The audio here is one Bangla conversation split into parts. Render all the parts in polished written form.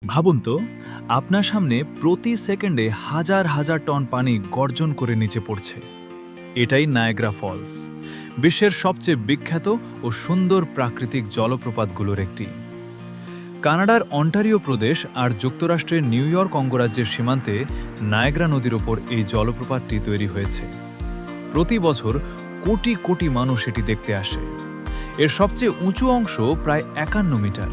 ভাবুন তো, আপনার সামনে প্রতি সেকেন্ডে হাজার হাজার টন পানি গর্জন করে নিচে পড়ছে। এটাই নায়াগ্রা ফলস, বিশ্বের সবচেয়ে বিখ্যাত ও সুন্দর প্রাকৃতিক জলপ্রপাতগুলোর একটি। কানাডার অন্টারিও প্রদেশ আর যুক্তরাষ্ট্রের নিউ ইয়র্ক অঙ্গরাজ্যের সীমান্তে নায়াগ্রা নদীর ওপর এই জলপ্রপাতটি তৈরি হয়েছে। প্রতি বছর কোটি কোটি মানুষ এটি দেখতে আসে। এর সবচেয়ে উঁচু অংশ প্রায় ৫১ মিটার,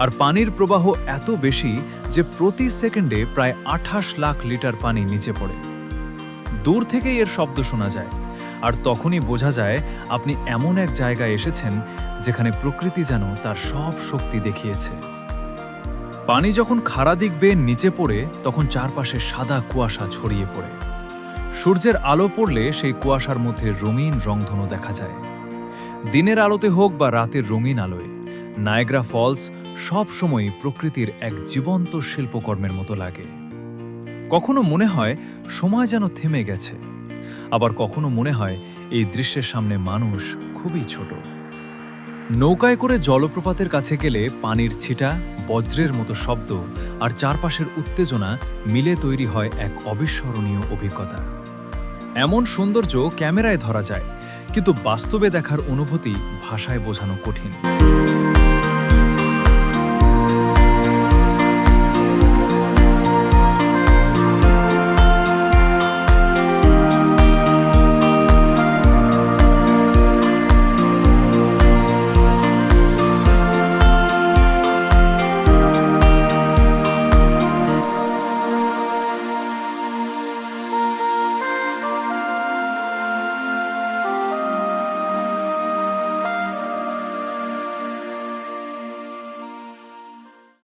আর পানির প্রবাহ এত বেশি যে প্রতি সেকেন্ডে প্রায় ২৮ লাখ লিটার পানি নিচে পড়ে। দূর থেকেই এর শব্দ শোনা যায়, আর তখনই বোঝা যায় আপনি এমন এক জায়গায় এসেছেন যেখানে প্রকৃতি যেন তার সব শক্তি দেখিয়েছে। পানি যখন খাড়া দিক বেয়ে নিচে পড়ে তখন চারপাশে সাদা কুয়াশা ছড়িয়ে পড়ে। সূর্যের আলো পড়লে সেই কুয়াশার মধ্যে রঙিন রংধনু দেখা যায়। দিনের আলোতে হোক বা রাতের রঙিন আলোয়, নায়াগ্রা ফলস সব সময়ই প্রকৃতির এক জীবন্ত শিল্পকর্মের মতো লাগে। কখনো মনে হয় সময় যেন থেমে গেছে, আবার কখনো মনে হয় এই দৃশ্যের সামনে মানুষ খুবই ছোট। নৌকায় করে জলপ্রপাতের কাছে গেলে পানির ছিটা, বজ্রের মতো শব্দ আর চারপাশের উত্তেজনা মিলে তৈরি হয় এক অবিস্মরণীয় অভিজ্ঞতা। এমন সৌন্দর্য ক্যামেরায় ধরা যায়, কিন্তু বাস্তবে দেখার অনুভূতি ভাষায় বোঝানো কঠিন।